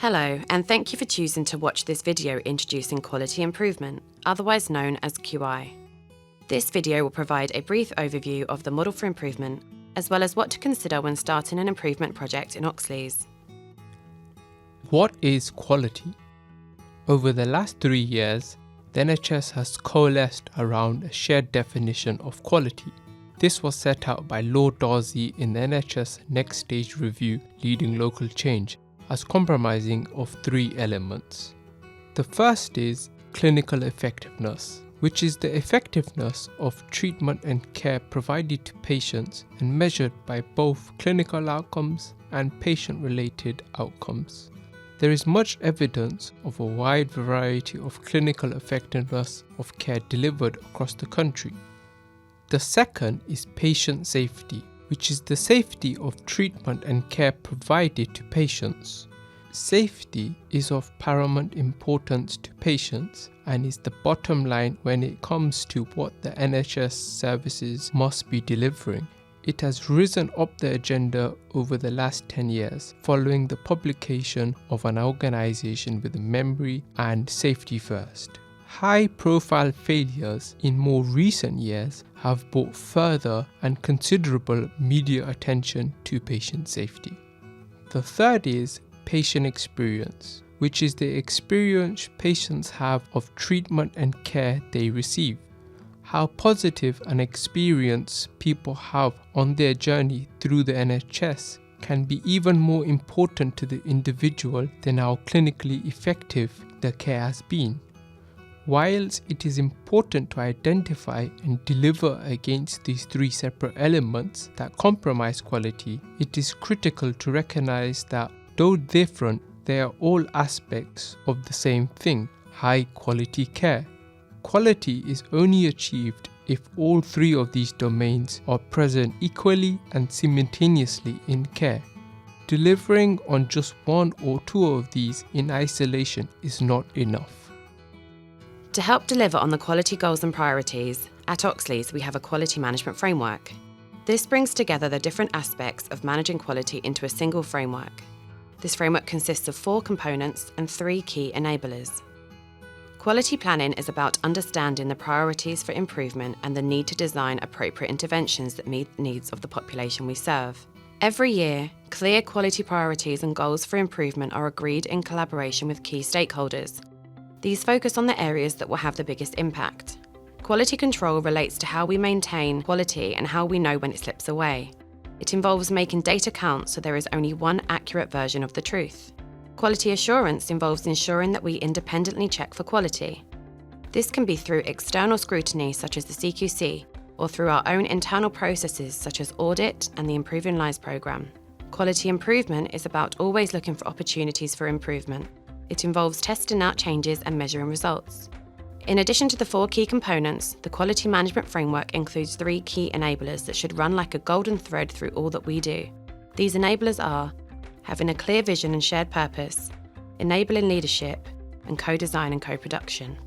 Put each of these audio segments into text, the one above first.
Hello, and thank you for choosing to watch this video introducing quality improvement, otherwise known as QI. This video will provide a brief overview of the model for improvement, as well as what to consider when starting an improvement project in Oxleas. What is quality? Over the last 3 years, the NHS has coalesced around a shared definition of quality. This was set out by Lord Darzi in the NHS Next Stage Review Leading Local Change as comprising of 3 elements. The first is clinical effectiveness, which is the effectiveness of treatment and care provided to patients and measured by both clinical outcomes and patient-related outcomes. There is much evidence of a wide variety of clinical effectiveness of care delivered across the country. The second is patient safety, which is the safety of treatment and care provided to patients. Safety is of paramount importance to patients and is the bottom line when it comes to what the NHS services must be delivering. It has risen up the agenda over the last 10 years following the publication of an organisation with memory and safety first. High-profile failures in more recent years have brought further and considerable media attention to patient safety. The third is patient experience, which is the experience patients have of treatment and care they receive. How positive an experience people have on their journey through the NHS can be even more important to the individual than how clinically effective the care has been. Whilst it is important to identify and deliver against these 3 separate elements that compromise quality, it is critical to recognize that though different, they are all aspects of the same thing: high quality care. Quality is only achieved if all 3 of these domains are present equally and simultaneously in care. Delivering on just 1 or 2 of these in isolation is not enough. To help deliver on the quality goals and priorities, at Oxleas we have a quality management framework. This brings together the different aspects of managing quality into a single framework. This framework consists of 4 components and 3 key enablers. Quality planning is about understanding the priorities for improvement and the need to design appropriate interventions that meet the needs of the population we serve. Every year, clear quality priorities and goals for improvement are agreed in collaboration with key stakeholders. These focus on the areas that will have the biggest impact. Quality control relates to how we maintain quality and how we know when it slips away. It involves making data count so there is only one accurate version of the truth. Quality assurance involves ensuring that we independently check for quality. This can be through external scrutiny such as the CQC, or through our own internal processes such as audit and the Improving Lives programme. Quality improvement is about always looking for opportunities for improvement. It involves testing out changes and measuring results. In addition to the 4 key components, the quality management framework includes 3 key enablers that should run like a golden thread through all that we do. These enablers are having a clear vision and shared purpose, enabling leadership, and co-design and co-production.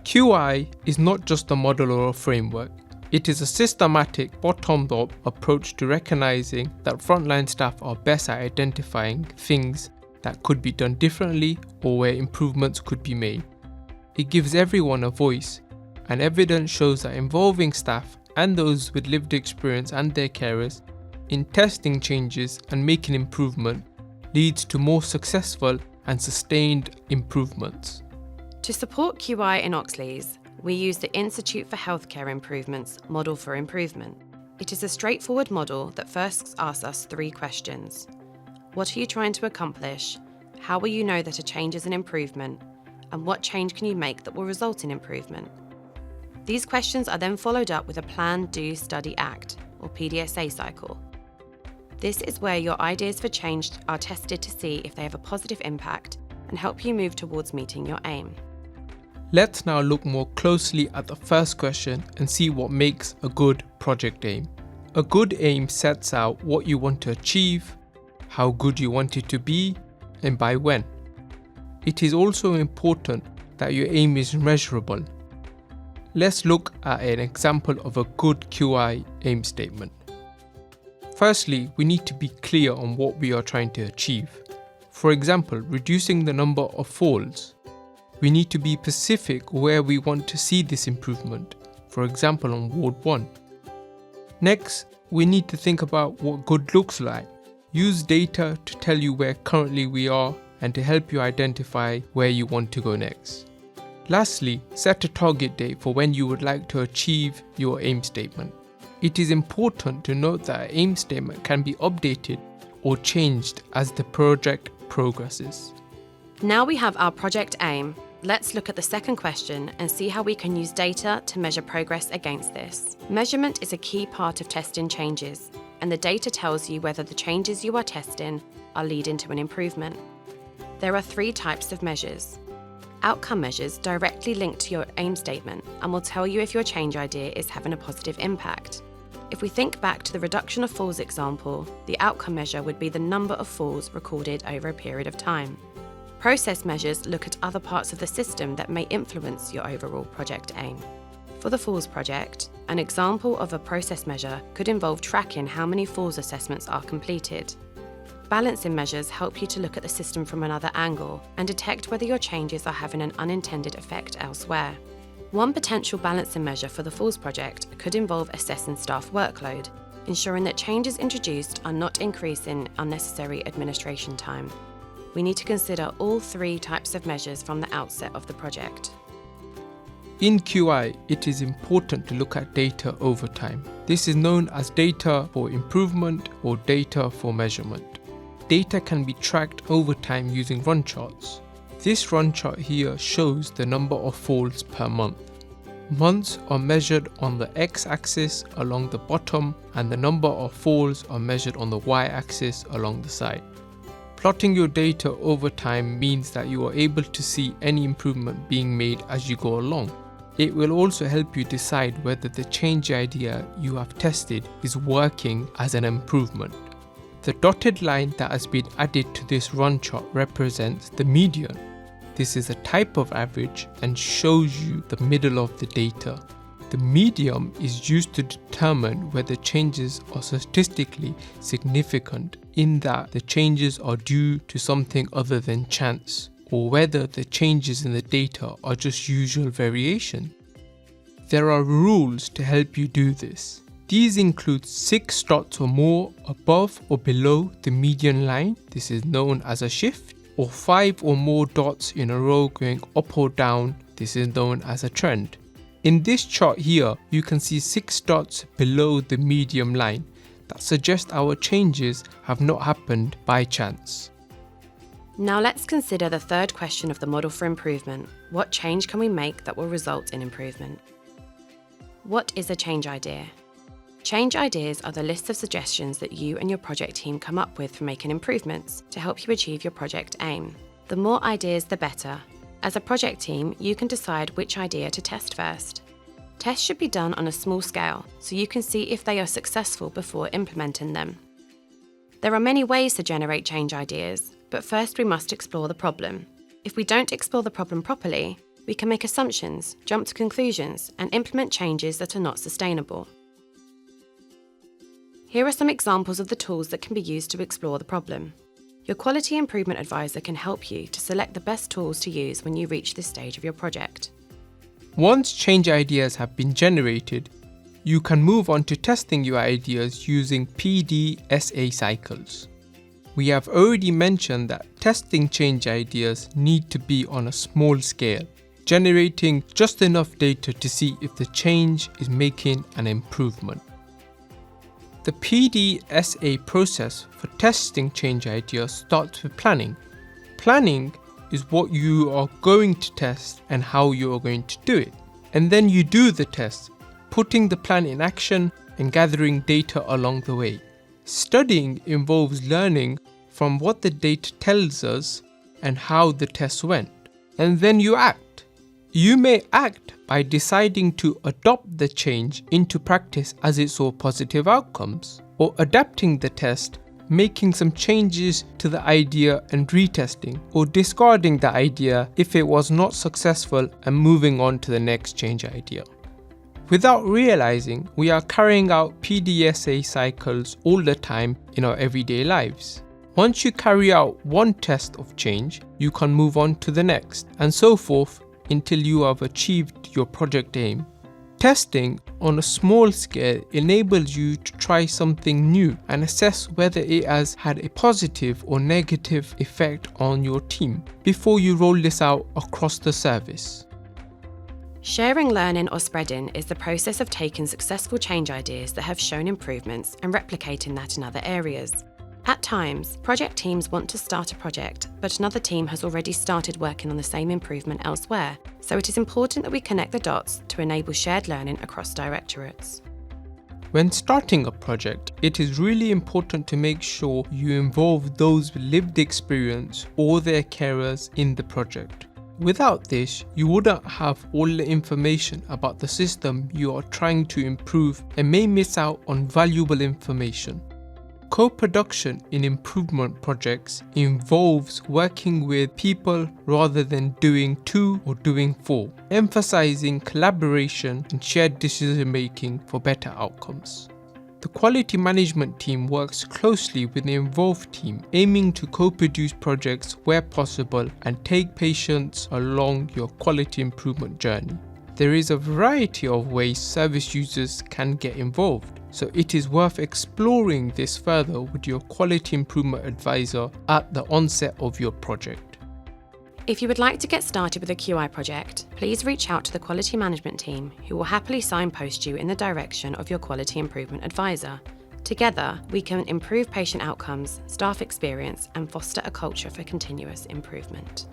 QI is not just a model or a framework. It is a systematic, bottom-up approach to recognizing that frontline staff are best at identifying things that could be done differently or where improvements could be made. It gives everyone a voice, and evidence shows that involving staff and those with lived experience and their carers in testing changes and making improvement leads to more successful and sustained improvements. To support QI in Oxleas, we use the Institute for Healthcare Improvements Model for Improvement. It is a straightforward model that first asks us 3 questions. What are you trying to accomplish? How will you know that a change is an improvement? And what change can you make that will result in improvement? These questions are then followed up with a Plan, Do, Study, Act, or PDSA cycle. This is where your ideas for change are tested to see if they have a positive impact and help you move towards meeting your aim. Let's now look more closely at the first question and see what makes a good project aim. A good aim sets out what you want to achieve, how good you want it to be, and by when. It is also important that your aim is measurable. Let's look at an example of a good QI aim statement. Firstly, we need to be clear on what we are trying to achieve. For example, reducing the number of falls. We need to be specific where we want to see this improvement, for example on Ward 1. Next, we need to think about what good looks like. Use data to tell you where currently we are and to help you identify where you want to go next. Lastly, set a target date for when you would like to achieve your aim statement. It is important to note that an aim statement can be updated or changed as the project progresses. Now we have our project aim, let's look at the second question and see how we can use data to measure progress against this. Measurement is a key part of testing changes, and the data tells you whether the changes you are testing are leading to an improvement. There are 3 types of measures. Outcome measures directly link to your aim statement and will tell you if your change idea is having a positive impact. If we think back to the reduction of falls example, the outcome measure would be the number of falls recorded over a period of time. Process measures look at other parts of the system that may influence your overall project aim. For the falls project, an example of a process measure could involve tracking how many falls assessments are completed. Balancing measures help you to look at the system from another angle and detect whether your changes are having an unintended effect elsewhere. One potential balancing measure for the falls project could involve assessing staff workload, ensuring that changes introduced are not increasing unnecessary administration time. We need to consider all 3 types of measures from the outset of the project. In QI, it is important to look at data over time. This is known as data for improvement or data for measurement. Data can be tracked over time using run charts. This run chart here shows the number of falls per month. Months are measured on the x-axis along the bottom and the number of falls are measured on the y-axis along the side. Plotting your data over time means that you are able to see any improvement being made as you go along. It will also help you decide whether the change idea you have tested is working as an improvement. The dotted line that has been added to this run chart represents the median. This is a type of average and shows you the middle of the data. The median is used to determine whether changes are statistically significant in that the changes are due to something other than chance, or whether the changes in the data are just usual variation. There are rules to help you do this. These include 6 dots or more above or below the median line, this is known as a shift, or 5 or more dots in a row going up or down, this is known as a trend. In this chart here, you can see 6 dots below the median line that suggest our changes have not happened by chance. Now let's consider the third question of the model for improvement. What change can we make that will result in improvement? What is a change idea? Change ideas are the list of suggestions that you and your project team come up with for making improvements to help you achieve your project aim. The more ideas, the better. As a project team, you can decide which idea to test first. Tests should be done on a small scale so you can see if they are successful before implementing them. There are many ways to generate change ideas, but first we must explore the problem. If we don't explore the problem properly, we can make assumptions, jump to conclusions, and implement changes that are not sustainable. Here are some examples of the tools that can be used to explore the problem. Your Quality Improvement Advisor can help you to select the best tools to use when you reach this stage of your project. Once change ideas have been generated, you can move on to testing your ideas using PDSA cycles. We have already mentioned that testing change ideas need to be on a small scale, generating just enough data to see if the change is making an improvement. The PDSA process for testing change ideas starts with planning. Planning is what you are going to test and how you are going to do it. And then you do the test, putting the plan in action and gathering data along the way. Studying involves learning from what the data tells us and how the test went. And then you act. You may act by deciding to adopt the change into practice as it saw positive outcomes, or adapting the test, making some changes to the idea and retesting, or discarding the idea if it was not successful and moving on to the next change idea. Without realizing, we are carrying out PDSA cycles all the time in our everyday lives. Once you carry out one test of change, you can move on to the next, and so forth until you have achieved your project aim. Testing on a small scale enables you to try something new and assess whether it has had a positive or negative effect on your team before you roll this out across the service. Sharing learning or spreading is the process of taking successful change ideas that have shown improvements and replicating that in other areas. At times, project teams want to start a project, but another team has already started working on the same improvement elsewhere, so it is important that we connect the dots to enable shared learning across directorates. When starting a project, it is really important to make sure you involve those with lived experience or their carers in the project. Without this, you wouldn't have all the information about the system you are trying to improve and may miss out on valuable information. Co-production in improvement projects involves working with people rather than doing to or doing for, emphasizing collaboration and shared decision making for better outcomes. The quality management team works closely with the involved team, aiming to co-produce projects where possible and take patients along your quality improvement journey. There is a variety of ways service users can get involved, so it is worth exploring this further with your quality improvement advisor at the onset of your project. If you would like to get started with a QI project, please reach out to the quality management team, who will happily signpost you in the direction of your quality improvement advisor. Together, we can improve patient outcomes, staff experience, and foster a culture for continuous improvement.